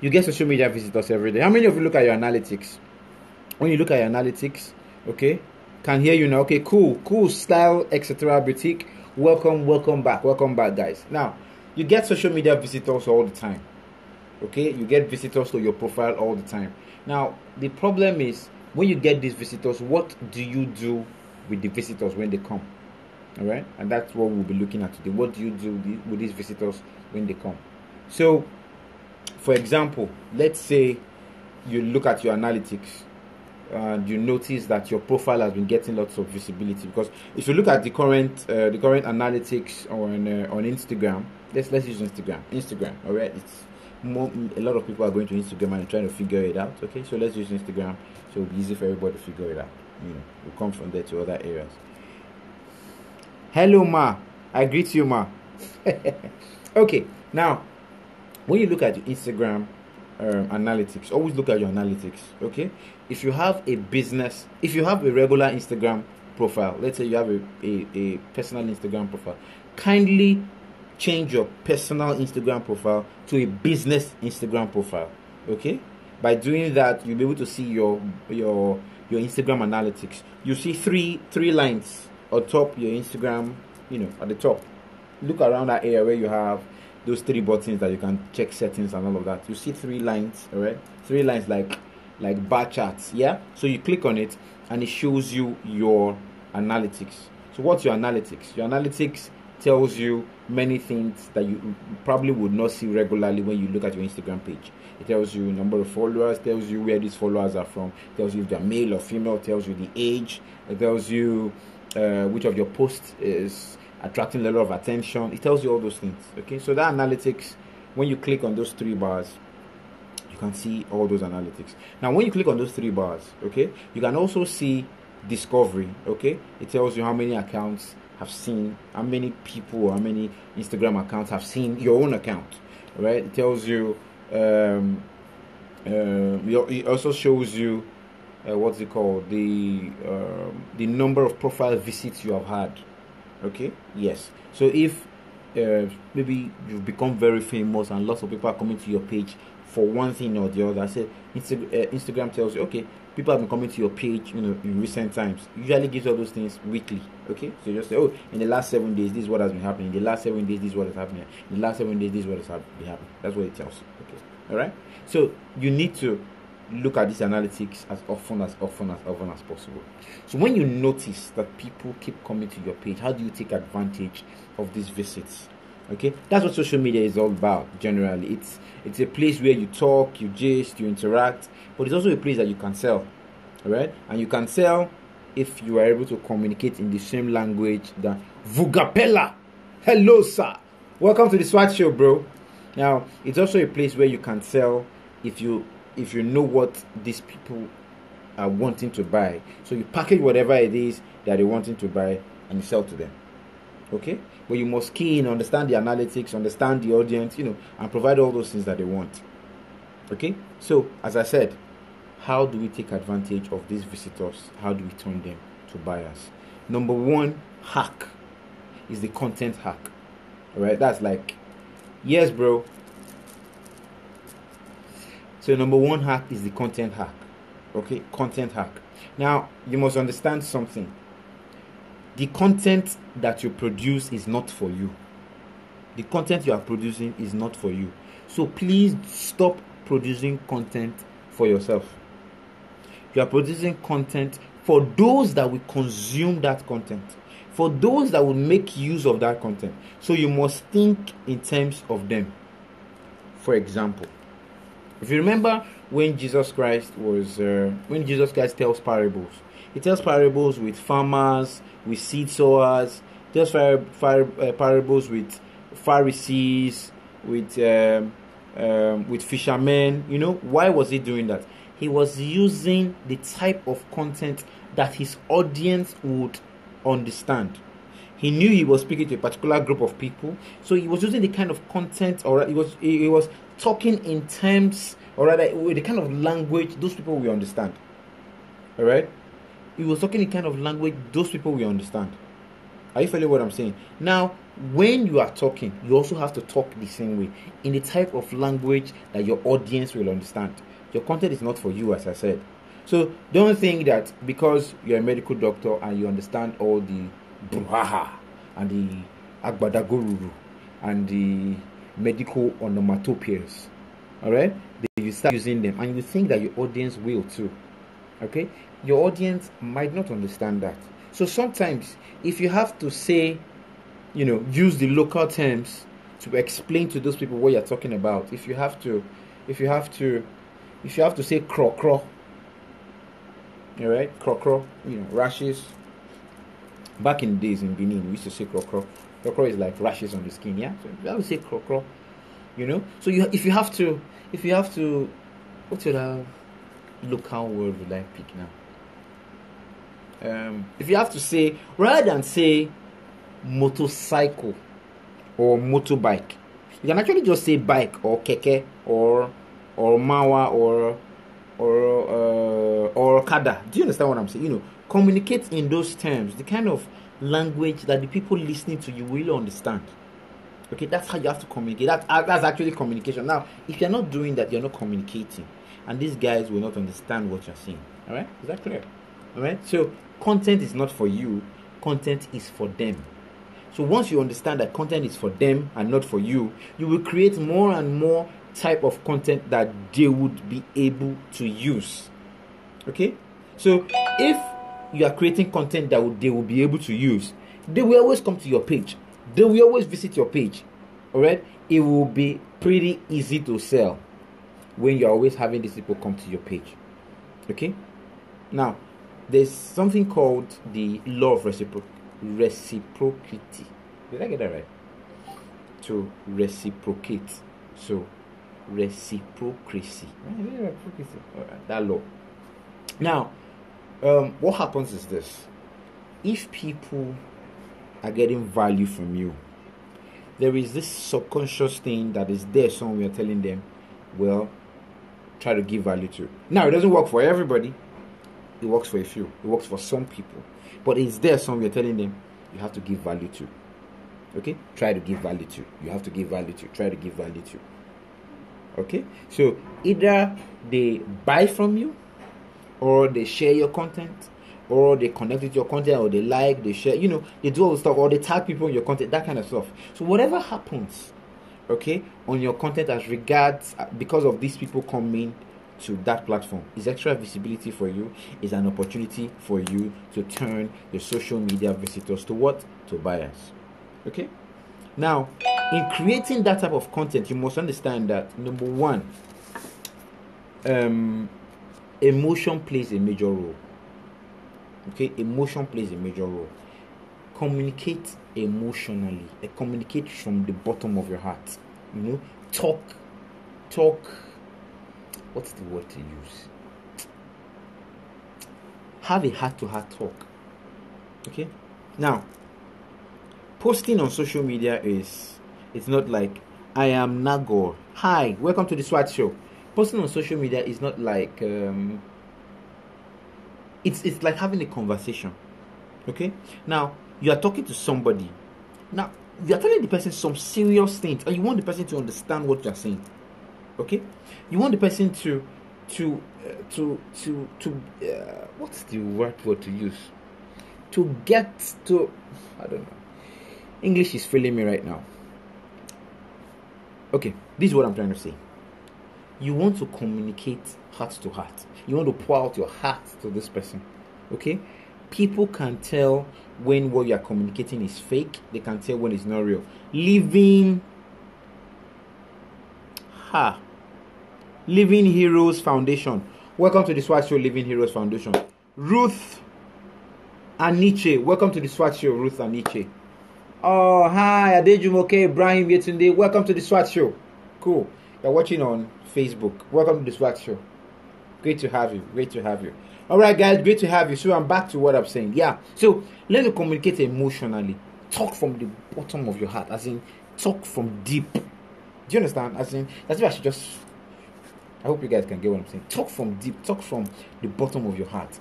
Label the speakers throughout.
Speaker 1: You get social media visitors every day. How many of you look at your analytics? When you look at your analytics, okay, can hear you now. Okay, cool style, etc. Boutique. Welcome back, guys. Now, you get social media visitors all the time. Okay, you get visitors to your profile all the time. Now, the problem is when you get these visitors, what do you do with the visitors when they come? All right, and that's what we'll be looking at today. What do you do with these visitors when they come? So, for example, let's say you look at your analytics and you notice that your profile has been getting lots of visibility. Because if you look at the current analytics on Instagram, let's use Instagram. All right, it's more, a lot of people are going to Instagram and trying to figure it out. Okay, so let's use Instagram, so it'll be easy for everybody to figure it out. We'll come from there to other areas. Hello, ma. I greet you, ma. Okay, now when you look at your Instagram analytics, always look at your analytics. Okay, if you have a business, if you have a regular Instagram profile, let's say you have a personal Instagram profile, kindly change your personal Instagram profile to a business Instagram profile. Okay, by doing that, you'll be able to see your Instagram analytics. You see three lines on top your Instagram, at the top. Look around that area where you have those three buttons that you can check settings and all of that. You see three lines, all right? Three lines like bar charts, yeah? So you click on it and it shows you your analytics. So what's your analytics? Your analytics tells you many things that you probably would not see regularly when you look at your Instagram page. It tells you number of followers, tells you where these followers are from, tells you if they're male or female, tells you the age, it tells you which of your posts is attracting a lot of attention. It tells you all those things. Okay, so that analytics, when you click on those three bars, you can see all those analytics. Now when you click on those three bars, okay, you can also see discovery. Okay, it tells you how many accounts have seen, how many people or how many Instagram accounts have seen your own account. Right, it tells you it also shows you what's it called, the number of profile visits you have had. Okay, yes. So if maybe you've become very famous and lots of people are coming to your page for one thing or the other, I say Instagram tells you, okay, people have been coming to your page, in recent times. Usually gives all those things weekly. Okay, so you just say, oh, in the last 7 days, this is what has been happening. In the last 7 days, this is what is happening. In the last 7 days, this is what has been happening. That's what it tells you. Okay, all right. So you need to look at these analytics as often as possible. So when you notice that people keep coming to your page, how do you take advantage of these visits? Okay, that's what social media is all about. Generally, it's a place where you talk, you gist, you interact, but it's also a place that you can sell. All right, and you can sell if you are able to communicate in the same language that Vugapella. Hello, sir. Welcome to the SWAT show, bro. Now, it's also a place where you can sell if you know what these people are wanting to buy. So you package whatever it is that they're wanting to buy and you sell to them. Okay, but you must key in, understand the analytics, understand the audience, and provide all those things that they want. Okay, so as I said, how do we take advantage of these visitors? How do we turn them to buyers? Number one hack is the content hack. All right, that's like, yes, bro. So number one hack is the content hack. Okay, content hack. Now you must understand something. The content that you produce is not for you. The content you are producing is not for you. So please stop producing content for yourself. You are producing content for those that will consume that content, for those that will make use of that content. So you must think in terms of them. For example, if you remember when Jesus Christ tells parables, he tells parables with farmers, with seed sowers, he tells parables with Pharisees, with fishermen. Why was he doing that? He was using the type of content that his audience would understand. He knew he was speaking to a particular group of people, so he was using the kind of content, or he was talking in terms, or rather with the kind of language those people will understand. All right, he was talking the kind of language those people will understand. Are you following what I'm saying? Now, when you are talking, you also have to talk the same way, in the type of language that your audience will understand. Your content is not for you, as I said. So don't think that because you're a medical doctor and you understand all the bruhaha and the agbadagoruru and the medical onomatopoeias, all right, that you start using them and you think that your audience will too. Okay, your audience might not understand that. So sometimes if you have to say, use the local terms to explain to those people what you're talking about, if you have to say cro cro, all right, cro cro, rashes. Back in the days in Benin, we used to say cro cro. Cro cro is like rashes on the skin, yeah. So I would say cro cro, So if you have to, what's your local word would I pick now? If you have to say, rather than say motorcycle or motorbike, you can actually just say bike or keke or mawa or kada. Do you understand what I'm saying? Communicate in those terms, the kind of language that the people listening to you will understand. Okay, that's how you have to communicate. That's actually communication. Now, if you're not doing that, you're not communicating, and these guys will not understand what you're saying. All right, is that clear? All right. So content is not for you. Content is for them. So once you understand that content is for them and not for you, you will create more and more type of content that they would be able to use. Okay, so if you are creating content that they will be able to use, they will always come to your page. They will always visit your page. All right, it will be pretty easy to sell when you're always having these people come to your page. Okay, now there's something called the law of reciprocity. Did I get that right? To reciprocate. So reciprocity. Right, that law. Now, what happens is this: if people are getting value from you, there is this subconscious thing that is there somewhere telling them, well, try to give value to. Now, it doesn't work for everybody. It works for a few. It works for some people. But it's there somewhere telling them, you have to give value to. Okay? Try to give value to. You have to give value to. Try to give value to. Okay? So, either they buy from you, or they share your content, or they connect with your content, or they like, they share, they do all the stuff, or they tag people in your content, that kind of stuff. So whatever happens, okay, on your content as regards, because of these people coming to that platform, is extra visibility for you, is an opportunity for you to turn your social media visitors to what? To buyers. Okay? Now, in creating that type of content, you must understand that, number one, emotion plays a major role. Okay, emotion plays a major role. Communicate emotionally. Communicate from the bottom of your heart. Talk. What's the word to use? Have a heart-to-heart talk. Okay. Now, posting on social media it's not like I am Nagor. Hi, welcome to the SWAT show. Posting on social media is not like it's like having a conversation. Okay, now you are talking to somebody. Now you are telling the person some serious things, and you want the person to understand what you are saying. Okay, you want the person to what's the word to use? To get to, I don't know. English is failing me right now. Okay, this is what I'm trying to say. You want to communicate heart to heart. You want to pour out your heart to this person. Okay? People can tell when what you are communicating is fake. They can tell when it's not real. Living Heroes Foundation. Welcome to the SWAT show, Living Heroes Foundation. Ruth Aniche. Welcome to the SWAT show, Ruth Aniche. Oh, hi, Adejumoke Ibrahim Yetunde. Welcome to the SWAT show. Cool. You're watching on Facebook. Welcome to the SWAT show. Great to have you. All right, guys, great to have you. So I'm back to what I'm saying. Yeah. So let me communicate emotionally. Talk from the bottom of your heart, as in talk from deep. Do you understand? As in, that's why I should just. I hope you guys can get what I'm saying. Talk from deep. Talk from the bottom of your heart.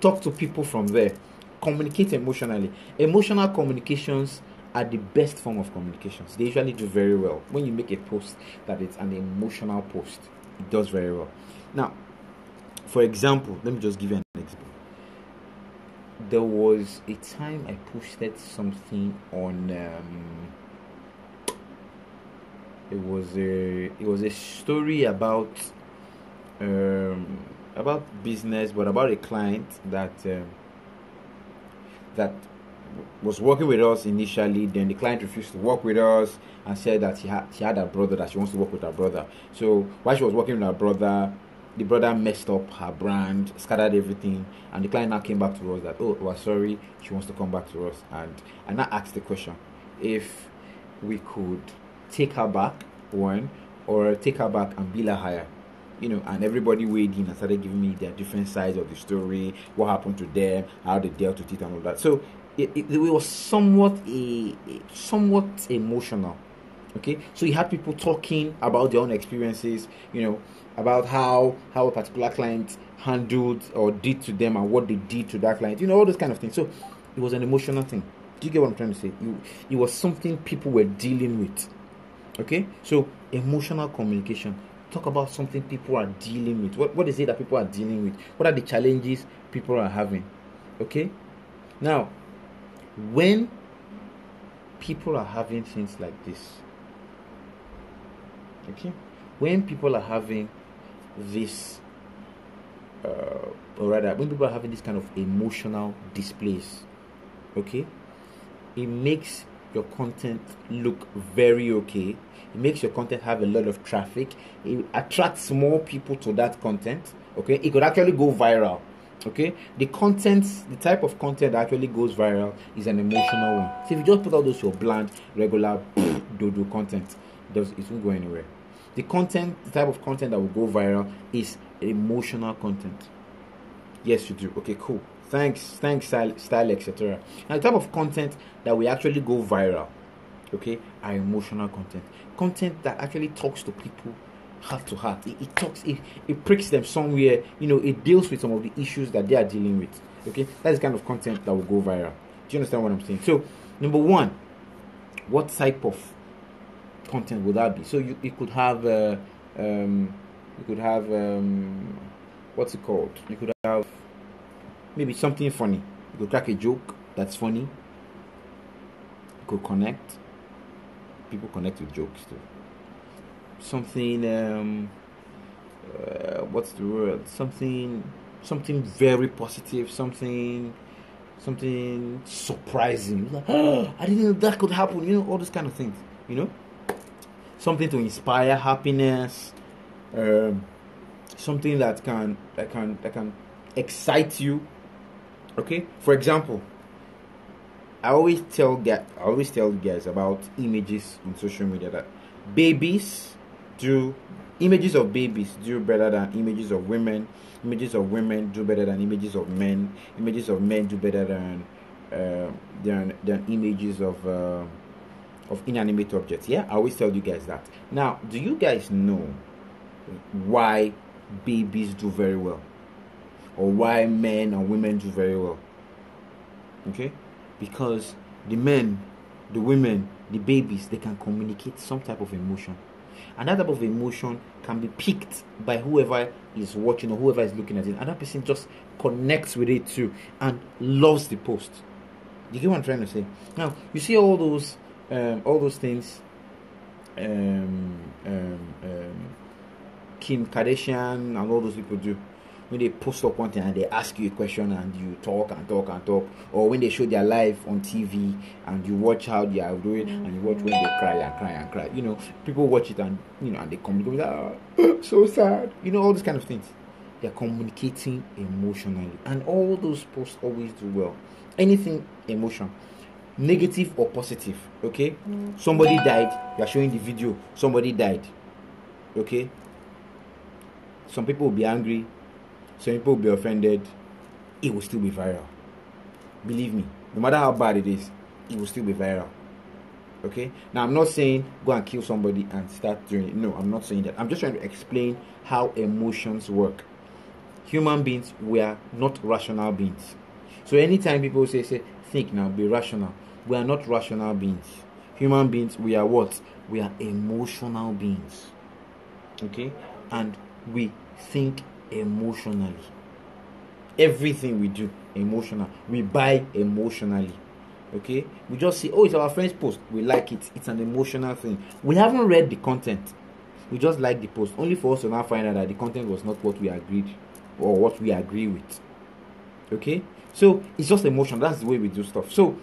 Speaker 1: Talk to people from there. Communicate emotionally. Emotional communications are the best form of communications. They usually do very well. When you make a post that it's an emotional post, it does very well. Now, for example, let me just give you an example. There was a time I posted something on it was a story about business, but about a client that was working with us initially. Then the client refused to work with us and said that she had a brother, that she wants to work with her brother. So while she was working with her brother, the brother messed up her brand, scattered everything, and the client now came back to us that, oh, we're sorry, she wants to come back to us. And I now asked the question if we could take her back, one, or take her back and bill her higher. And everybody weighed in and started giving me their different sides of the story, what happened to them, how they dealt with it and all that. So it was somewhat emotional. Okay, so you had people talking about their own experiences, about how a particular client handled or did to them and what they did to that client, all those kind of things. So it was an emotional thing. Do you get what I'm trying to say? It was something people were dealing with. Okay, so emotional communication. Talk about something people are dealing with. What is it that people are dealing with? What are the challenges people are having? Okay, now when people are having things like this, okay, when people are having this or rather when people are having this kind of emotional displays, okay, it makes your content look very okay. It makes your content have a lot of traffic. It attracts more people to that content. Okay, it could actually go viral. Okay, the type of content that actually goes viral is an emotional one. So if you just put out those your bland, regular, dodo content, it won't go anywhere. The type of content that will go viral is emotional content. Yes, you do. Okay, cool. Thanks, style, etc. Now, the type of content that will actually go viral, okay, are emotional content that actually talks to people heart to heart. It pricks them somewhere. It deals with some of the issues that they are dealing with. Okay, that's the kind of content that will go viral. Do you understand what I'm saying? So, number one, what type of content would that be? So you could have what's it called? You could have maybe something funny. You could crack a joke that's funny. You could connect. People connect with jokes too. Something what's the word? Something very positive, something surprising. Like, oh, I didn't know that could happen, all those kind of things, something to inspire happiness, something that can excite you. Okay, for example, I always tell you guys about images on social media that images of babies do better than images of women. Images of women do better than images of men. Images of men do better than images of inanimate objects. Yeah, I always tell you guys that. Now, do you guys know why babies do very well, or why men and women do very well? Okay, because the men, the women, the babies, they can communicate some type of emotion, and that type of emotion can be picked by whoever is watching or whoever is looking at it, and that person just connects with it too and loves the post. You get what I'm trying to say? Now, you see all those things Kim Kardashian and all those people do when they post up one thing and they ask you a question and you talk, or when they show their life on TV and you watch how they are doing and you watch when they cry. People watch it and and they communicate, so sad, all these kind of things. They're communicating emotionally, and all those posts always do well. Anything emotion, negative or positive. Okay, somebody died, you are showing the video, somebody died. Okay, some people will be angry, some people will be offended, it will still be viral. Believe me, no matter how bad it is, it will still be viral. Okay, now I'm not saying go and kill somebody and start doing it. No, I'm not saying that. I'm just trying to explain how emotions work. Human beings, we are not rational beings. So anytime people say think now, be rational, We are not rational beings. Human beings, we are what? We are emotional beings. Okay? And we think emotionally. Everything we do, emotional. We buy emotionally. Okay? We just see, oh, it's our friend's post. We like it. It's an emotional thing. We haven't read the content. We just like the post. Only for us to now find out that the content was not what we agreed or what we agree with. Okay? So, it's just emotion. That's the way we do stuff. So,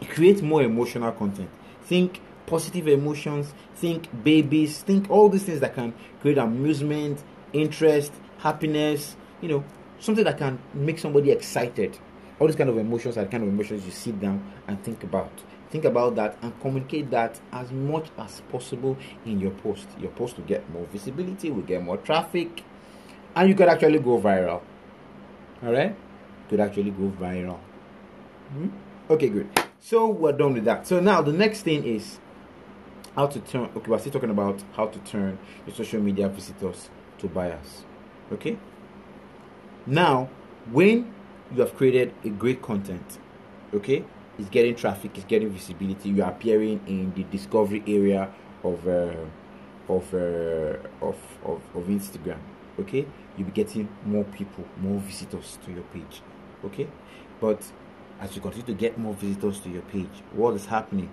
Speaker 1: create more emotional content. Think positive emotions. Think babies. Think all these things that can create amusement, interest, happiness, something that can make somebody excited. All these kind of emotions are the kind of emotions you sit down and think about. Think about that and communicate that as much as possible in your post. Your post will get more visibility, will get more traffic, and you could actually go viral. Alright? Could actually go viral. Okay, good. So we're done with that. So now the next thing is how to turn. Okay, we're still talking about how to turn your social media visitors to buyers. Okay? Now, when you have created a great content, okay, it's getting traffic, it's getting visibility, you are appearing in the discovery area of Instagram, okay, you'll be getting more people, more visitors to your page, okay. But as you continue to get more visitors to your page, what is happening?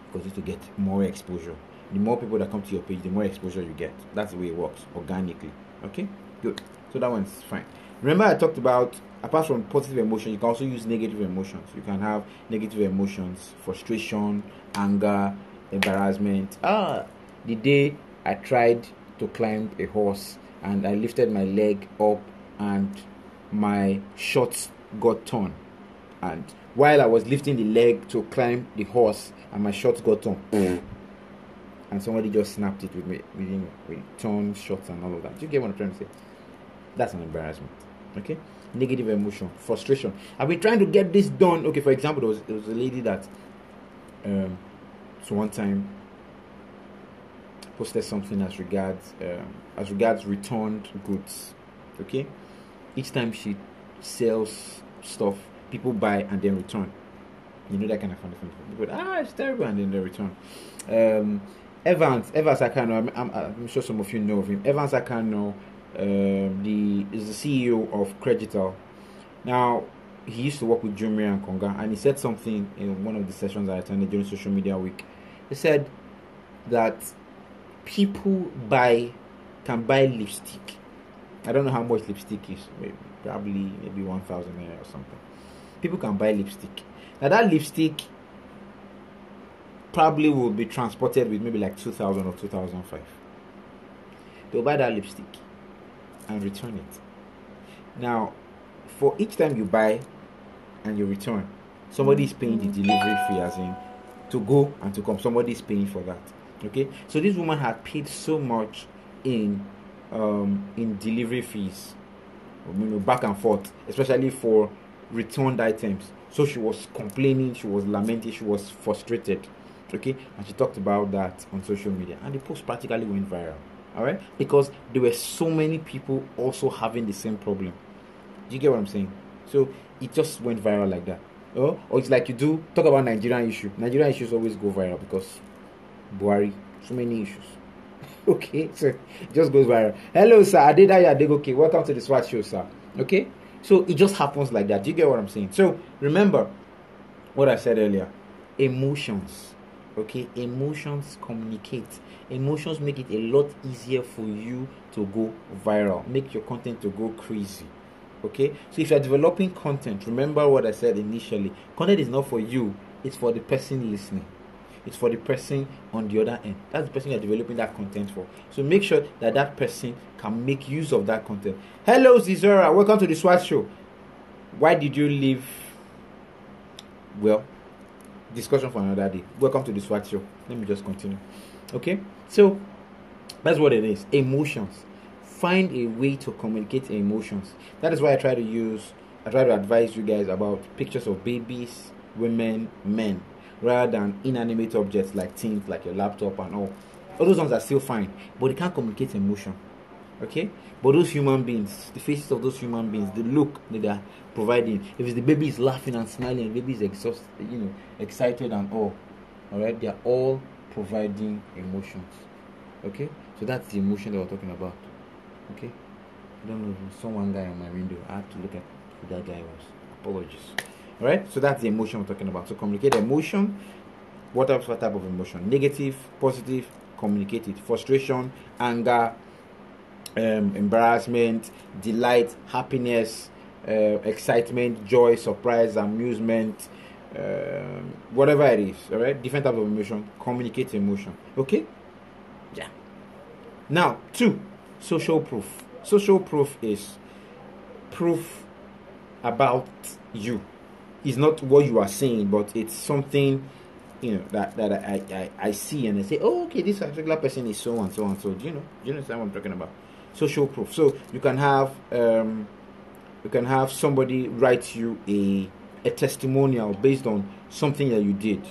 Speaker 1: You continue to get more exposure. The more people that come to your page, the more exposure you get. That's the way it works, organically. Okay, good. So that one's fine. Remember, I talked about, apart from positive emotions, you can also use negative emotions. You can have negative emotions, frustration, anger, embarrassment. The day I tried to climb a horse and I lifted my leg up and my shorts got torn. And while I was lifting the leg to climb the horse and my shorts got torn, and somebody just snapped it with torn shorts and all of that. Do you get what I'm trying to say? That's an embarrassment. Okay, negative emotion, frustration. I've been trying to get this done. Okay, for example, there was a lady that so one time posted something as regards returned goods. Okay, each time she sells stuff, people buy and then return. You know that kind of funny thing. People, it's terrible, and then they return. Evans Akano, I'm sure some of you know of him. Evans Akano is the CEO of Credital. Now, he used to work with Jumia and Konga, and he said something in one of the sessions I attended during Social Media Week. He said that people can buy lipstick. I don't know how much lipstick is, maybe 1,000 or something. People can buy lipstick. Now that lipstick probably will be transported with maybe like 2,000 or 2,005. They'll buy that lipstick and return it. Now, for each time you buy and you return, somebody is paying the delivery fee, as in to go and to come. Somebody is paying for that. Okay, so this woman had paid so much in delivery fees, back and forth, especially for returned items. So she was complaining, she was lamenting, she was frustrated. Okay, and she talked about that on social media, and the post practically went viral. All right, because there were so many people also having the same problem. Do you get what I'm saying? So it just went viral like that. Or it's like you talk about Nigerian issue. Nigerian issues always go viral because Buhari, so many issues. Okay, so it just goes viral. Hello, sir. Adedaya Adegoke. Welcome to the SWAT show, sir. Okay, so it just happens like that. Do you get what I'm saying? So remember what I said earlier. Emotions. Okay, emotions communicate. Emotions make it a lot easier for you to go viral. Make your content to go crazy. Okay, so if you're developing content, remember what I said initially. Content is not for you, it's for the person listening. It's for the person on the other end. That's the person you're developing that content for. So make sure that person can make use of that content. Hello, Zizora. Welcome to the SWAT show. Why did you leave? Well, discussion for another day. Welcome to the SWAT show. Let me just continue. Okay, so that's what it is. Emotions. Find a way to communicate emotions. That is why I try to advise you guys about pictures of babies, women, men, rather than inanimate objects like things like your laptop and all. All those ones are still fine, but they can't communicate emotion. Okay, but those human beings, the faces of those human beings, the look that they are providing. If it's the baby is laughing and smiling, the baby is exhausted, excited and all right, they are all providing emotions. Okay, so that's the emotion that we're talking about. Okay, I don't know, saw one guy on my window. I have to look at who that guy was. Apologies. All right, so that's the emotion we're talking about. So communicate emotion. What type of emotion? Negative, positive. Communicate it. Frustration, anger, embarrassment, delight, happiness, excitement, joy, surprise, amusement, whatever it is. All right, different type of emotion. Communicate emotion. Okay. Yeah. Now, 2, social proof. Social proof is proof about you. It's not what you are saying, but it's something that I see and I say, oh, okay, this particular person is so and so and so. Do you understand what I'm talking about? Social proof. So you can have somebody write you a testimonial based on something that you did.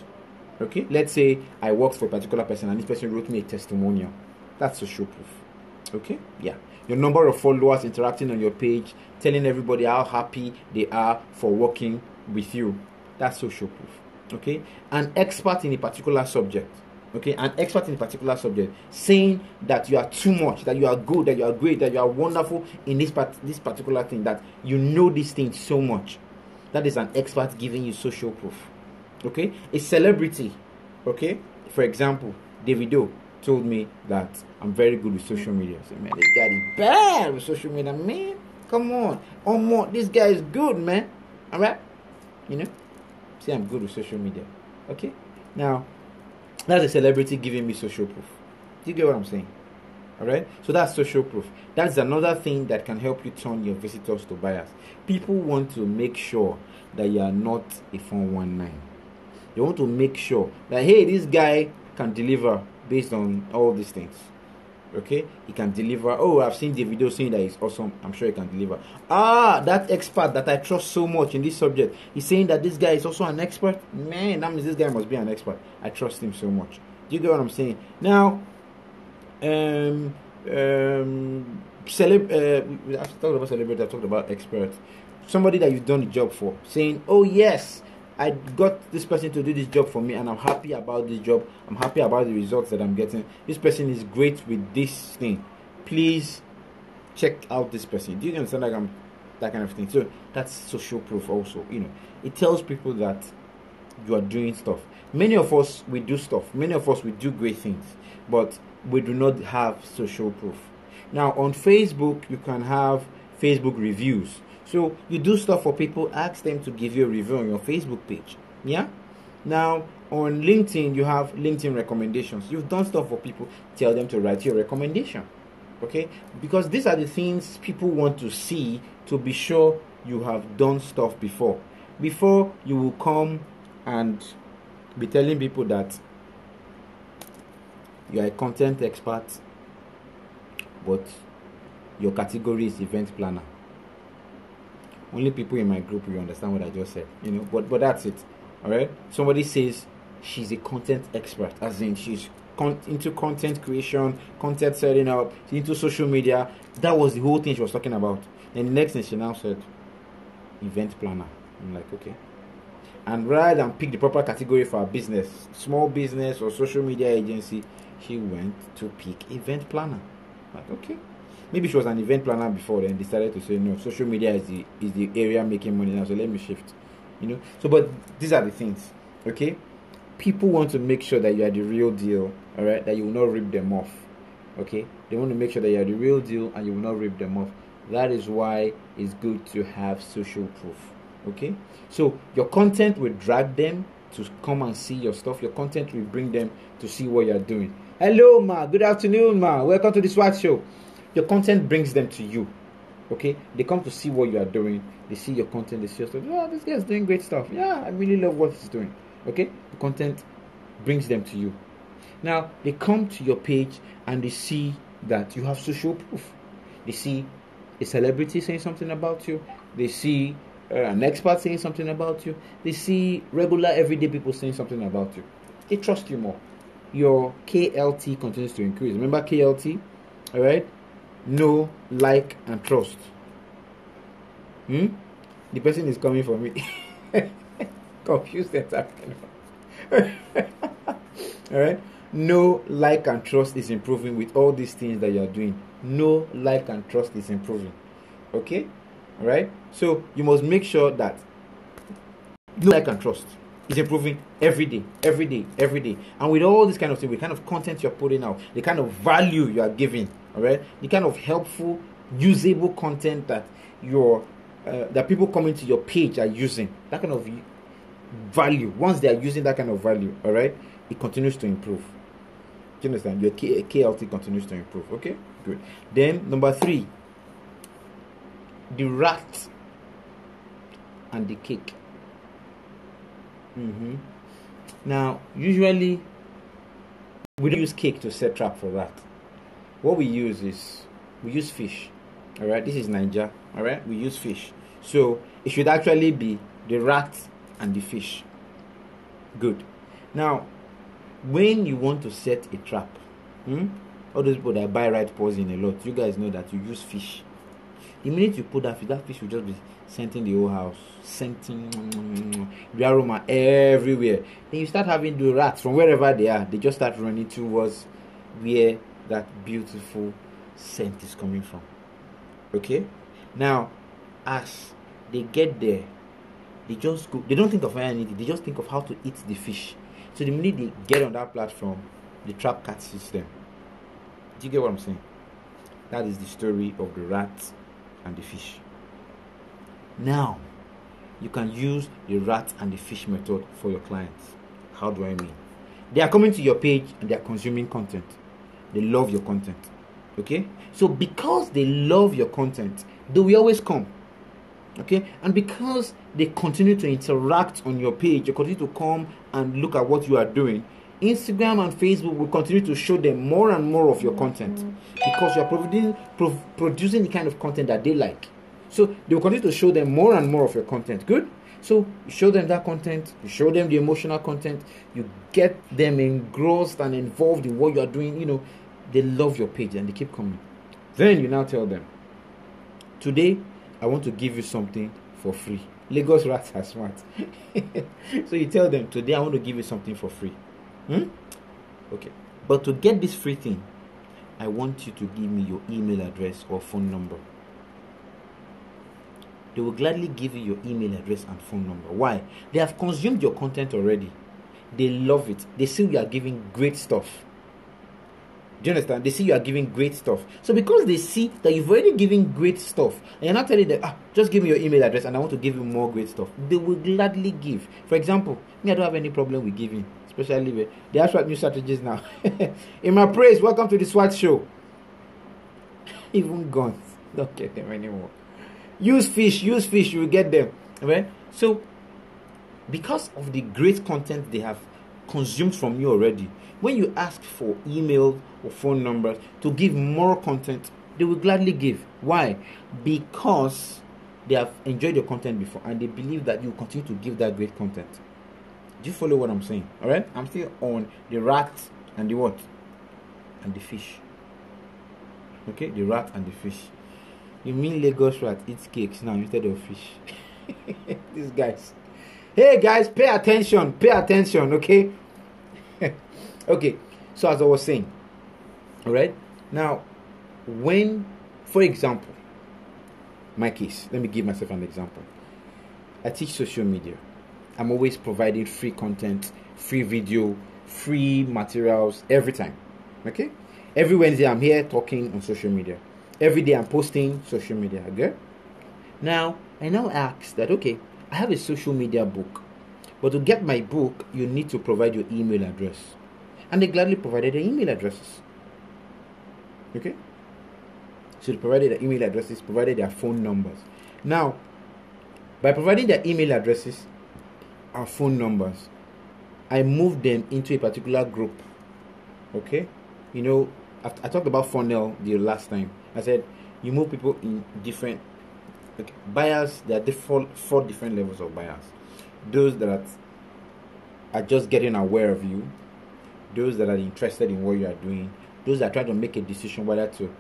Speaker 1: Okay, let's say I worked for a particular person and this person wrote me a testimonial. That's social proof. Okay, yeah. Your number of followers interacting on your page, telling everybody how happy they are for working with you. That's social proof. Okay, an expert in a particular subject. Okay, an expert in a particular subject saying that you are too much, that you are good, that you are great, that you are wonderful in this particular thing, that you know this thing so much. That is an expert giving you social proof. Okay, a celebrity. Okay, for example, Davido told me that I'm very good with social media. I said, man, this guy is bad with social media, man. Come on, this guy is good, man. All right, say I'm good with social media. Okay, now that's a celebrity giving me social proof. Do you get what I'm saying? All right, so that's social proof. That's another thing that can help you turn your visitors to buyers. People want to make sure that you are not a 419. They want to make sure that, hey, this guy can deliver based on all these things. Okay, he can deliver. Oh, I've seen the video saying that he's awesome. I'm sure he can deliver. That expert that I trust so much in this subject, he's saying that this guy is also an expert. Man, that means this guy must be an expert. I trust him so much. Do you get what I'm saying? Now, I've talked about celebrity. I've talked about expert. Somebody that you've done the job for, saying, oh yes, I got this person to do this job for me and I'm happy about this job. I'm happy about the results that I'm getting. This person is great with this thing. Please check out this person. Do you understand that kind of thing? So that's social proof also. It tells people that you are doing stuff. Many of us, we do stuff. Many of us, we do great things. But we do not have social proof. Now on Facebook, you can have Facebook reviews. So you do stuff for people, ask them to give you a review on your Facebook page. Yeah? Now on LinkedIn, you have LinkedIn recommendations. You've done stuff for people, tell them to write you a recommendation. Okay? Because these are the things people want to see to be sure you have done stuff before. Before you will come and be telling people that you are a content expert, but your category is event planner. Only people in my group will understand what I just said, but that's it. All right, somebody says she's a content expert, as in she's into content creation, content setting up, into social media. That was the whole thing she was talking about. And the next thing she now said, event planner. I'm like, okay. And rather than pick the proper category for her business, small business or social media agency, she went to pick event planner. Like, okay. Maybe she was an event planner before, then decided to say no, social media is the area making money now, so let me shift. So but these are the things. Okay, people want to make sure that you are the real deal, all right, that you will not rip them off. Okay, they want to make sure that you are the real deal and you will not rip them off. That is why it's good to have social proof. Okay, so your content will drag them to come and see your stuff. Your content will bring them to see what you're doing. Hello ma, good afternoon ma, welcome to the SWAT show. Your content brings them to you. Okay, they come to see what you are doing. They see your content, they see your stuff. Oh, this guy's doing great stuff. Yeah, I really love what he's doing. Okay, the content brings them to you. Now they come to your page and they see that you have social proof. They see a celebrity saying something about you. They see an expert saying something about you. They see regular everyday people saying something about you. They trust you more. Your KLT continues to increase. Remember KLT? All right. know, like, and trust. The person is coming for me. Confused that happening. All right. Know, like, and trust is improving with all these things that you are doing. Know, like, and trust is improving. Okay. All right. So you must make sure that know, like, and trust is improving every day, every day, every day. And with all this kind of thing, the kind of content you're putting out, the kind of value you are giving, all right, the kind of helpful, usable content that that people coming to your page are using, that kind of value. Once they are using that kind of value, all right, it continues to improve. Do you understand? Your KLT continues to improve. Okay, good. Then number 3, the rat and the cake. Now, usually we don't use cake to set trap for rat. What we use is we use fish. All right, this is Nigeria. All right, we use fish. So it should actually be the rat and the fish. Good. Now, when you want to set a trap, all those people that buy right poison a lot, you guys know that you use fish. The minute you put that fish will just be scenting the whole house, scenting the aroma everywhere. Then you start having the rats from wherever they are. They just start running towards where that beautiful scent is coming from. Okay. Now, as they get there, they just go. They don't think of anything. They just think of how to eat the fish. So the minute they get on that platform, the trap catches them. Do you get what I'm saying? That is the story of the rat and the fish. Now, you can use the rat and the fish method for your clients. How do I mean? They are coming to your page and they are consuming content. They love your content. Okay? So because they love your content, they will always come. Okay? And because they continue to interact on your page, they continue to come and look at what you are doing, Instagram and Facebook will continue to show them more and more of your content because you are producing the kind of content that they like. So they will continue to show them more and more of your content. Good? So you show them that content, you show them the emotional content, you get them engrossed and involved in what you are doing. You know, they love your page and they keep coming. Then you now tell them, today I want to give you something for free. Lagos rats are smart. So you tell them, today I want to give you something for free. Okay. But to get this free thing, I want you to give me your email address or phone number. They will gladly give you your email address and phone number. Why? They have consumed your content already. They love it. They see you are giving great stuff. Do you understand? They see you are giving great stuff. So because they see that you've already given great stuff, and you're not telling them, just give me your email address and I want to give you more great stuff, they will gladly give. For example, me, I don't have any problem with giving. Especially with they have new strategies now. In my praise, welcome to the SWAT show. Even guns, don't get them anymore. Use fish, you will get them. Okay? So, because of the great content they have consumed from you already, when you ask for email or phone numbers to give more content, they will gladly give. Why? Because they have enjoyed your content before and they believe that you continue to give that great content. Do you follow what I'm saying? All right, I'm still on the rat and the what? And the fish. Okay, the rat and the fish. You mean Lagos rat eats cakes now instead of fish? These guys. Hey guys, pay attention, okay? Okay, so as I was saying, all right, now when, for example, my case, let me give myself an example. I teach social media. I'm always providing free content, free video, free materials every time. Okay? Every Wednesday I'm here talking on social media. Every day I'm posting social media. Okay? Now, I now ask that, okay, I have a social media book. But to get my book, you need to provide your email address. And they gladly provided their email addresses. Okay? So they provided their email addresses, provided their phone numbers. Now, by providing their email addresses, our phone numbers, I moved them into a particular group. Okay, you know, I talked about funnel the last time. I said you move people in different buyers. There are four different levels of buyers. Those that are just getting aware of you, those that are interested in what you are doing, those that are trying to make a decision whether to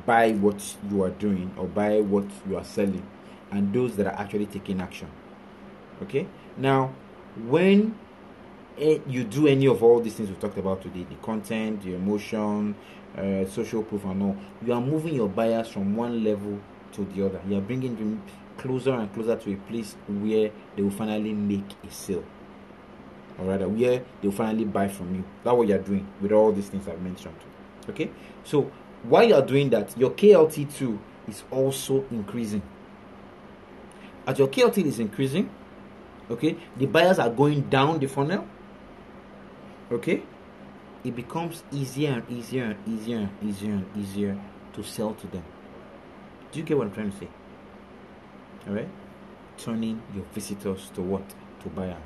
Speaker 1: buy what you are doing or buy what you are selling, and those that are actually taking action. Okay, now when you do any of all these things we talked about today, the content, the emotion, social proof and all, you are moving your buyers from one level to the other. You are bringing them closer and closer to a place where they will finally make a sale, or rather where they will finally buy from you. That's what you are doing with all these things I've mentioned. Okay, so while you are doing that, your KLT2 is also increasing. As your KLT is increasing, okay, the buyers are going down the funnel. Okay, it becomes easier and easier and easier and easier and easier to sell to them. Do you get what I'm trying to say? All right, turning your visitors to what? To buyers.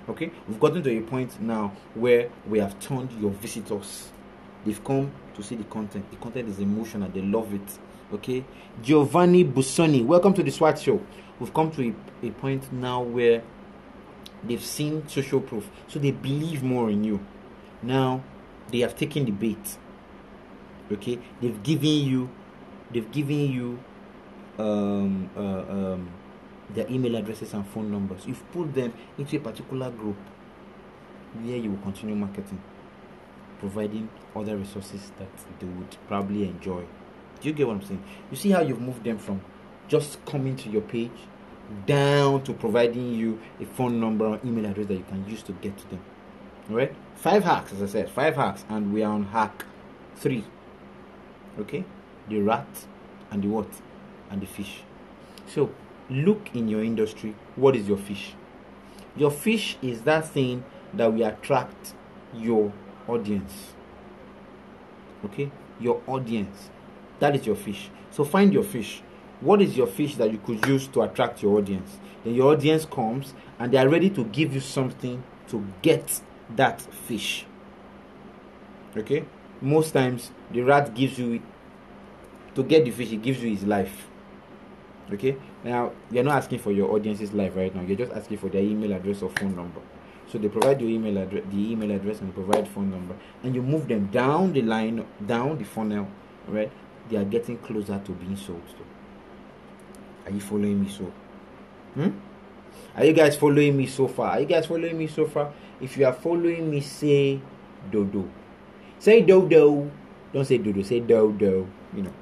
Speaker 1: Okay, we've gotten to a point now where we have turned your visitors. They've come to see the content. The content is emotional. They love it. Okay, Giovanni Busoni, welcome to the SWAT show. We've come to a point now where they've seen social proof, so they believe more in you. Now they have taken the bait. Okay, they've given you their email addresses and phone numbers. You've put them into a particular group where you will continue marketing, providing other resources that they would probably enjoy. Do you get what I'm saying? You see how you've moved them from just coming to your page down to providing you a phone number or email address that you can use to get to them. All right, 5 hacks, as I said, 5 hacks, and we are on hack 3. Okay, the rat and the what? And the fish. So look in your industry. What is your fish? Your fish is that thing that will attract your audience. Okay, your audience, that is your fish. So find your fish. What is your fish that you could use to attract your audience? Then your audience comes and they are ready to give you something to get that fish. Okay, most times the rat gives you, to get the fish, he gives you his life. Okay, now you're not asking for your audience's life right now, you're just asking for their email address or phone number. So they provide your email address, and provide phone number, and you move them down the line, down the funnel, right? They are getting closer to being sold to. Are you following me so? Are you guys following me so far? Are you guys following me so far? If you are following me, say dodo. Say dodo. Don't say dodo, say dodo. You know,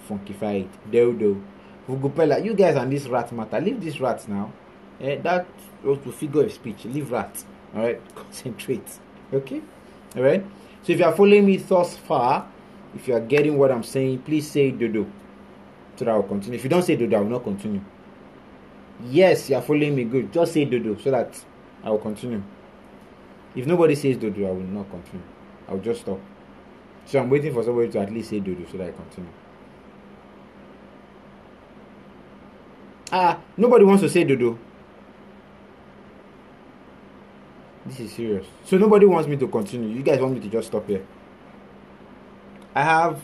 Speaker 1: funkify it. Dodo. Vugupela, you guys and this rat matter. Leave this rat now. That was to figure of speech. Leave rat. Alright? Concentrate. Okay? Alright? So if you are following me thus far, if you are getting what I'm saying, please say dodo, so that I will continue. If you don't say dodo, I will not continue. Yes, you are following me, good. Just say dodo so that I will continue. If nobody says dodo, I will not continue. I will just stop. So I'm waiting for somebody to at least say dodo so that I continue. Nobody wants to say dodo. This is serious. So nobody wants me to continue. You guys want me to just stop here? I have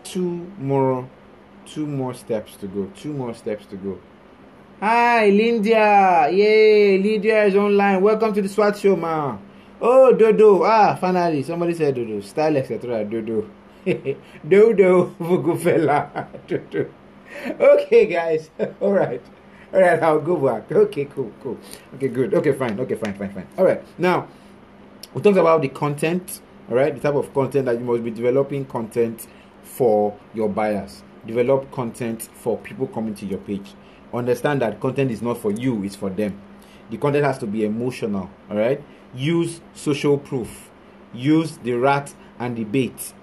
Speaker 1: two more steps to go. 2 more steps to go. Hi, Lydia. Yay, Lydia is online. Welcome to the SWAT show, man. Oh, Dodo. Finally, somebody said Dodo. Style, etc. Dodo. Dodo, Vugufela. Dodo. Okay, guys. All right, I'll go back. Okay, cool. Okay, good. Okay, fine. All right, now we talked about the content. All right, the type of content that you must be developing. Content for your buyers. Develop content for people coming to your page. Understand that content is not for you, it's for them. The content has to be emotional. All right, use social proof. Use the rat and the bait.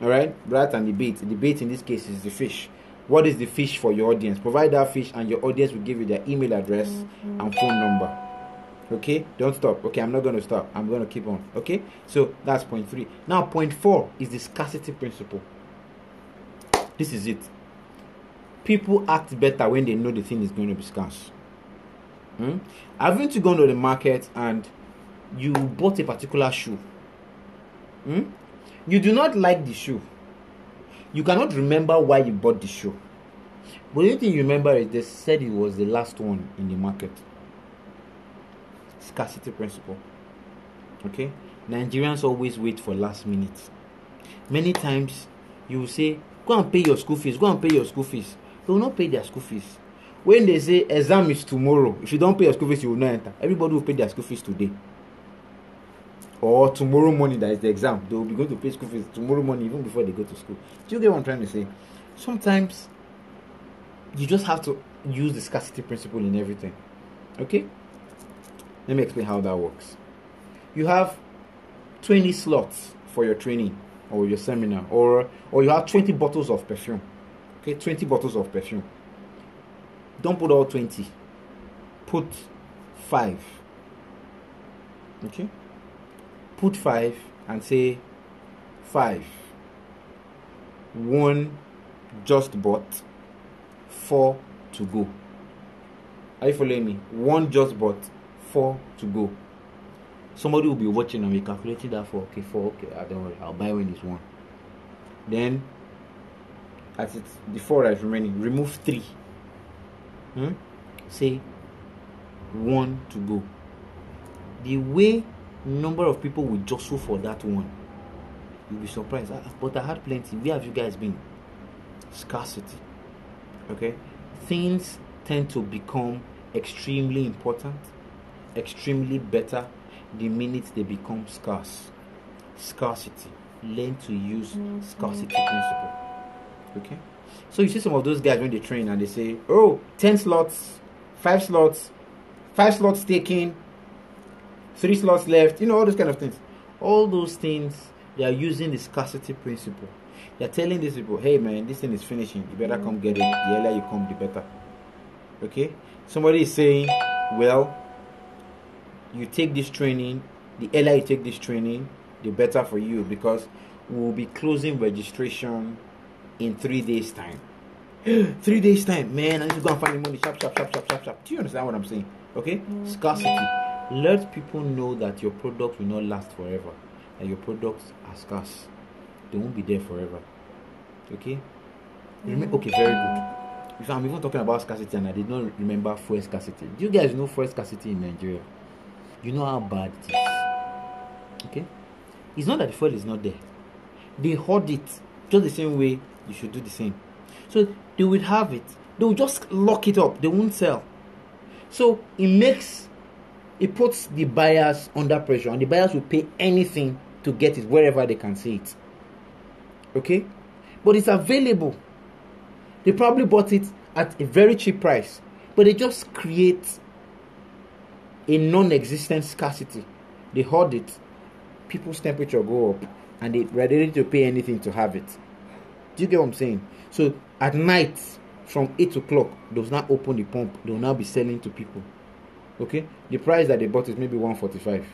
Speaker 1: All right, rat and the bait. The bait in this case is the fish. What is the fish for your audience? Provide that fish and your audience will give you their email address and phone number. Okay, don't stop. Okay, I'm not going to stop. I'm going to keep on. Okay, so that's point 3. Now, point 4 is the scarcity principle. This is it. People act better when they know the thing is going to be scarce. Haven't you gone to the market and you bought a particular shoe? You do not like the shoe. You cannot remember why you bought the shoe. But the only thing you remember is they said it was the last one in the market. Scarcity principle. Okay? Nigerians always wait for last minute. Many times you will say, go and pay your school fees, go and pay your school fees. They will not pay their school fees. When they say exam is tomorrow, if you don't pay your school fees, you will not enter. Everybody will pay their school fees today. Or tomorrow morning, that is the exam. They will be going to pay school fees tomorrow morning, even before they go to school. Do you get what I'm trying to say? Sometimes you just have to use the scarcity principle in everything. Okay? Let me explain how that works. You have 20 slots for your training or your seminar, or you have 20 bottles of perfume. Okay, 20 bottles of perfume. Don't put all 20. Put 5. Okay? Put 5 and say 5. 1 just bought, 4 to go. Are you following me? 1 just bought, 4 to go. Somebody will be watching and be calculating that for okay, don't worry, I'll buy when it's 1. Then as it's the 4 that is remaining, remove 3. Say 1 to go. The way number of people will jostle for that 1, you'll be surprised. But I had plenty. Where have you guys been? Scarcity. Okay, things tend to become extremely important, extremely better the minute they become scarce. Scarcity. Learn to use scarcity principle. Okay, so you see some of those guys when they train and they say, oh, 10 slots, 5 slots, 5 slots taken, 3 slots left, all those kind of things. All those things, they are using the scarcity principle. They're telling these people, hey man, this thing is finishing, you better come get it. The earlier you come, the better. Okay, somebody is saying, well, you take this training, the earlier you take this training, the better for you, because we'll be closing registration in 3 days time. 3 days time, man, I need to go and find the money sharp. Do you understand what I'm saying? Okay, scarcity. Let people know that your product will not last forever, and your products are scarce. They won't be there forever. Okay, okay, very good. If I'm even talking about scarcity and I did not remember fuel scarcity, do you guys know fuel scarcity in Nigeria? You know how bad it is. Okay, it's not that the fuel is not there. They hoard it just the same way you should do the same. So they will have it. They will just lock it up. They won't sell. So it puts the buyers under pressure, and the buyers will pay anything to get it wherever they can see it. Okay, but it's available. They probably bought it at a very cheap price, but they just create a non-existent scarcity. They hoard it. People's temperature go up, and they're ready to pay anything to have it. Do you get what I'm saying? So at night, from 8 o'clock, they'll now open the pump. They'll now be selling to people. Okay, the price that they bought is maybe 145.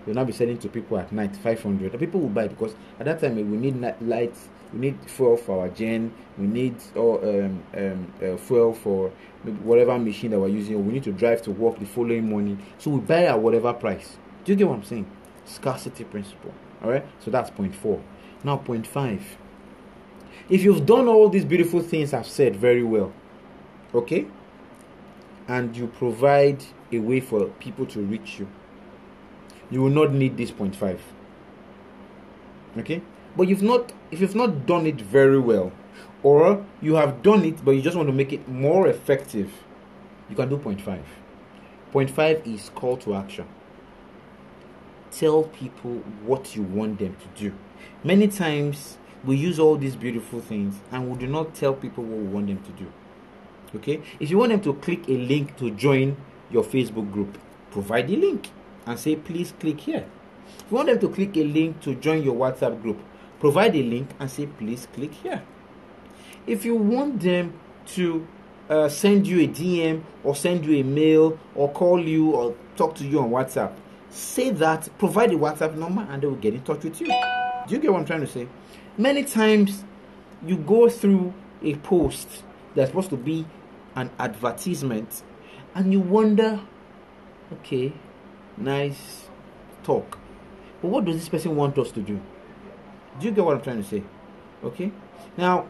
Speaker 1: They'll now be selling to people at night 500. The people will buy, because at that time we need lights, we need fuel for our gen, we need fuel for maybe whatever machine that we're using, or we need to drive to work the following morning. So we buy at whatever price. Do you get what I'm saying? Scarcity principle. All right. So that's point 4. Now point 5. If you've done all these beautiful things I've said very well, okay, and you provide a way for people to reach you, you will not need this 0.5. Okay, but if you've not done it very well, or you have done it but you just want to make it more effective, you can do 0.5. 0.5 is call to action. Tell people what you want them to do. Many times we use all these beautiful things and we do not tell people what we want them to do. Okay, if you want them to click a link to join your Facebook group, provide the link and say, please click here. If you want them to click a link to join your WhatsApp group, provide a link and say, please click here. If you want them to send you a DM or send you a mail or call you or talk to you on WhatsApp, say that, provide the WhatsApp number, and they will get in touch with you. Do you get what I'm trying to say? Many times you go through a post that's supposed to be an advertisement and you wonder, okay, nice talk, but what does this person want us to do? Do you get what I'm trying to say? Okay, now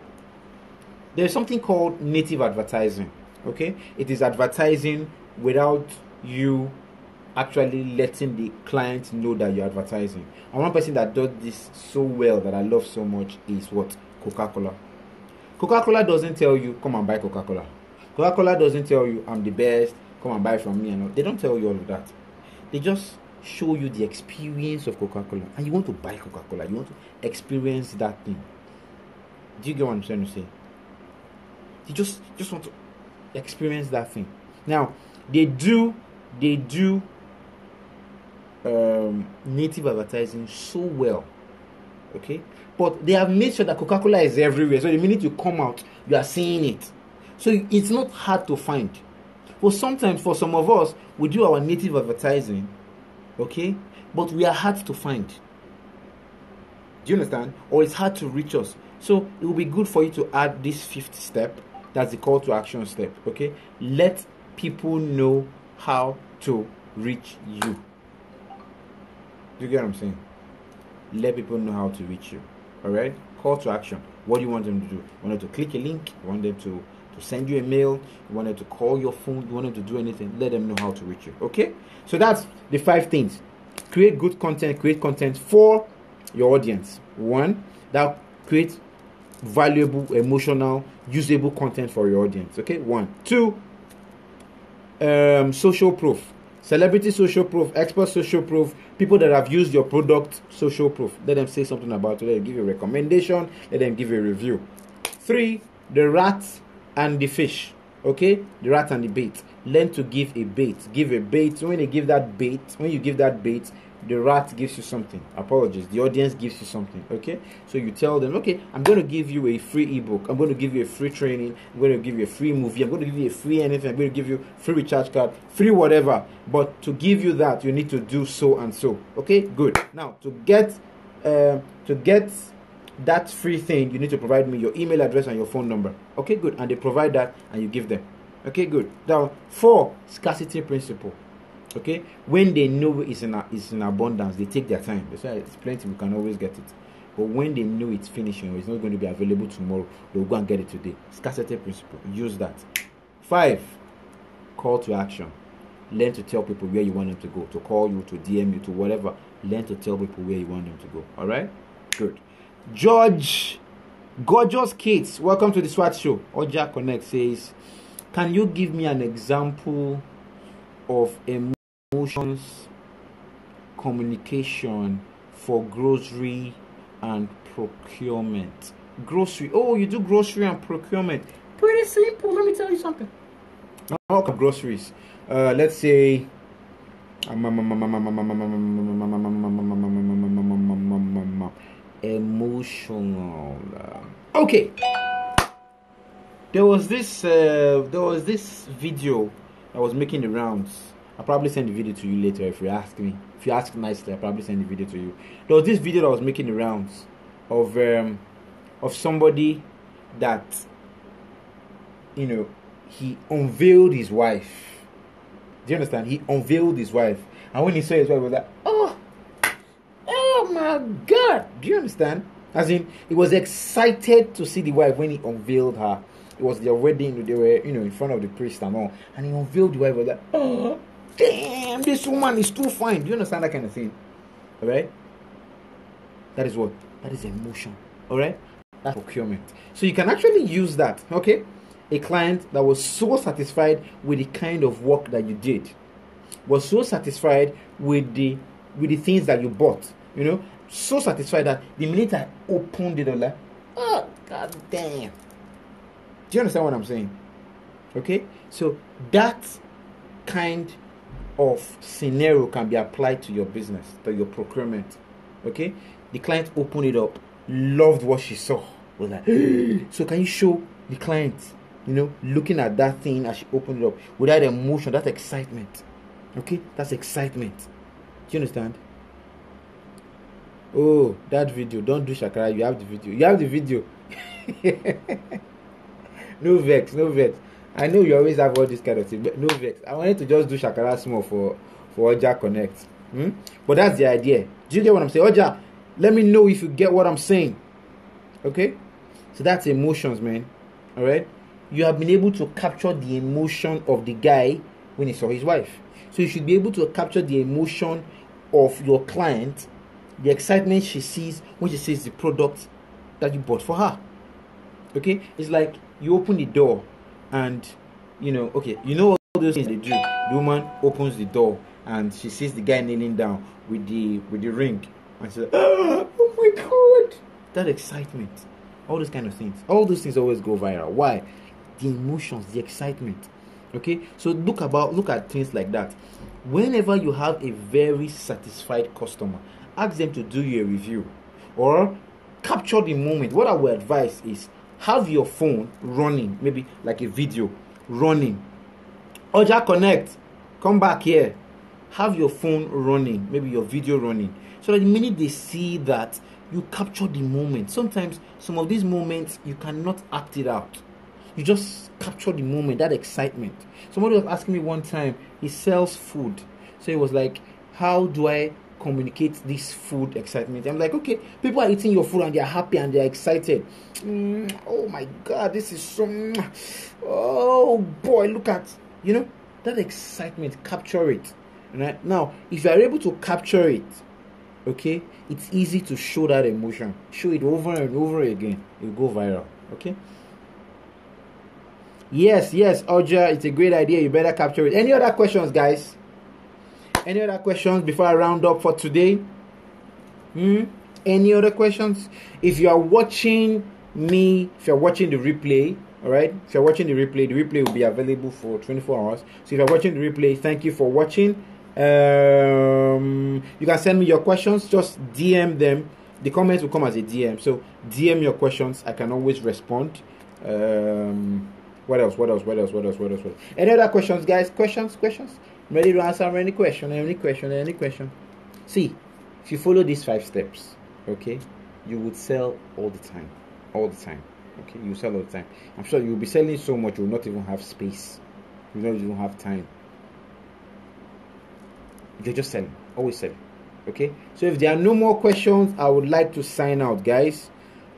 Speaker 1: there's something called native advertising. Okay, it is advertising without you actually letting the client know that you're advertising. And one person that does this so well that I love so much is what? Coca-Cola. Coca-Cola doesn't tell you, come and buy Coca-Cola. Coca-Cola doesn't tell you, I'm the best, come and buy from me. And all. They don't tell you all of that. They just show you the experience of Coca-Cola. And you want to buy Coca-Cola. You want to experience that thing. Do you get what I'm trying to say? You just want to experience that thing. Now, they do native advertising so well, okay, but they have made sure that Coca-Cola is everywhere, so the minute you come out you are seeing it, so it's not hard to find. But sometimes for some of us, we do our native advertising, okay, but we are hard to find. Do you understand? Or it's hard to reach us. So it will be good for you to add this 5th step. That's the call to action step, okay? Let people know how to reach you. Do you get what I'm saying? Let people know how to reach you. Alright? Call to action. What do you want them to do? You want them to click a link? You want them to send you a mail? You want them to call your phone? You want them to do anything? Let them know how to reach you. Okay? So that's the 5 things. Create good content. Create content for your audience. 1, that create valuable, emotional, usable content for your audience. Okay? 1. 2, social proof. Celebrity social proof, expert social proof, people that have used your product, social proof. Let them say something about it. Let them give you a recommendation. Let them give you a review. 3, the rat and the fish. Okay? The rat and the bait. Learn to give a bait. Give a bait. When you give that bait, the rat gives you something. Apologies. The audience gives you something. Okay? So you tell them, okay, I'm going to give you a free ebook. I'm going to give you a free training. I'm going to give you a free movie. I'm going to give you a free anything. I'm going to give you free recharge card, free whatever. But to give you that, you need to do so and so. Okay? Good. Now, to get that free thing, you need to provide me your email address and your phone number. Okay? Good. And they provide that and you give them. Okay? Good. Now, 4, scarcity principle. Okay, when they know it's in abundance, they take their time. They say it's plenty, we can always get it. But when they know it's finishing or it's not going to be available tomorrow, they'll go and get it today. Scarcity principle. Use that. 5, call to action. Learn to tell people where you want them to go. To call you, to DM you, to whatever. Learn to tell people where you want them to go. Alright? Good. George, gorgeous kids, welcome to the SWAT show. Oja Connect says, can you give me an example of emotions communication for grocery and procurement? Grocery. Oh, you do grocery and procurement. Pretty simple. Let me tell you something. Now, groceries. Let's say emotional. Okay. There was this video I was making the rounds. I'll probably send the video to you later if you ask me. If you ask nicely, I'll probably send the video to you. There was this video that was making the rounds of somebody that, you know, he unveiled his wife. Do you understand? He unveiled his wife. And when he saw his wife, he was like, oh my God. Do you understand? As in, he was excited to see the wife when he unveiled her. It was their wedding. They were, in front of the priest and all. And he unveiled the wife. He was like, oh, damn, this woman is too fine. Do you understand that kind of thing? All right? That is what? That is emotion. All right? That's procurement. So you can actually use that. Okay? A client that was so satisfied with the kind of work that you did, was so satisfied with the things that you bought, so satisfied that the minute I opened it, I'm like, oh, God damn. Do you understand what I'm saying? Okay? So that kind of scenario can be applied to your business, to your procurement. Okay? The client opened it up, loved what she saw, was like, so can you show the client, looking at that thing as she opened it up, with that emotion, that excitement. Okay? That's excitement. Do you understand? Oh, that video. Don't do shakara. You have the video. You have the video. No vex. I know you always have all this kind of thing, but no vex. I wanted to just do shakara small for Oja Connect. But that's the idea. Do you get what I'm saying? Oja, let me know if you get what I'm saying. Okay? So that's emotions, man. Alright? You have been able to capture the emotion of the guy when he saw his wife. So you should be able to capture the emotion of your client, the excitement she sees when she sees the product that you bought for her. Okay, it's like you open the door, and okay, all those things they do. The woman opens the door and she sees the guy kneeling down with the ring, and she's like, oh my god, that excitement, all those kind of things. All those things always go viral. Why? The emotions, the excitement. Okay, so look at things like that. Whenever you have a very satisfied customer, ask them to do you a review or capture the moment. What I would advise is have your phone running, maybe like a video running. Oja Connect, come back here. Have your phone running, maybe your video running, so that the minute they see that, you capture the moment. Sometimes some of these moments you cannot act it out. You just capture the moment, that excitement. Somebody was asking me one time, he sells food. So he was like, how do I communicate this food excitement? I'm like, okay, people are eating your food and they're happy and they're excited. Oh my god, this is so, oh boy, look at, that excitement. Capture it. Right now, if you are able to capture it, okay, it's easy to show that emotion. Show it over and over again. It will go viral. Okay. Yes, Oja, it's a great idea. You better capture it. Any other questions, guys? Any other questions before I round up for today? Any other questions? If you are watching me, if you're watching the replay, all right, if you're watching the replay will be available for 24 hours. So if you're watching the replay, thank you for watching. You can send me your questions. Just DM them. The comments will come as a DM. So DM your questions. I can always respond. What else? Any other questions, guys? Questions? I'm ready to answer any question. See, if you follow these 5 steps, okay, you would sell all the time. Okay, you sell all the time. I'm sure you'll be selling so much you will not even have space. You will not even have time. You're just selling, always selling. Okay, so if there are no more questions, I would like to sign out, guys.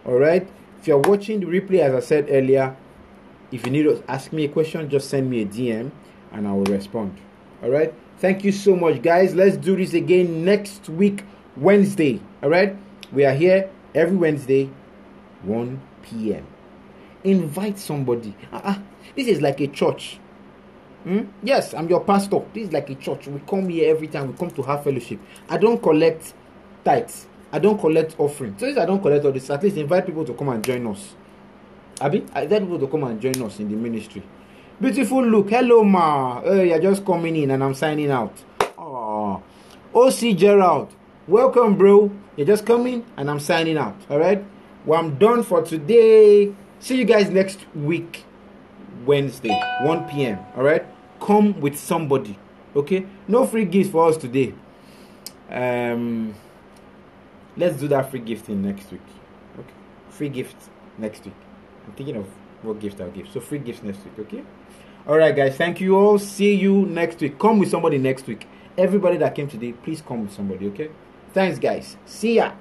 Speaker 1: All right, if you're watching the replay, as I said earlier, if you need to ask me a question, just send me a DM and I will respond. All right, thank you so much, guys. Let's do this again next week, Wednesday. All right, we are here every Wednesday, 1 p.m. Invite somebody. This is like a church. Yes, I'm your pastor. This is like a church. We come here every time. We come to have fellowship. I don't collect tithes. I don't collect offering. So if I don't collect all this, at least invite people to come and join us. I invite people to come and join us in the ministry. Beautiful look. Hello, ma. You're just coming in and I'm signing out. Oh, OC Gerald. Welcome, bro. You're just coming and I'm signing out. All right. Well, I'm done for today. See you guys next week, Wednesday, 1 p.m. All right. Come with somebody. Okay. No free gifts for us today. Let's do that free gifting next week. Okay. Free gift next week. I'm thinking of what gift I'll give. So free gifts next week. Okay. All right, guys. Thank you all. See you next week. Come with somebody next week. Everybody that came today, please come with somebody. Okay. Thanks, guys. See ya.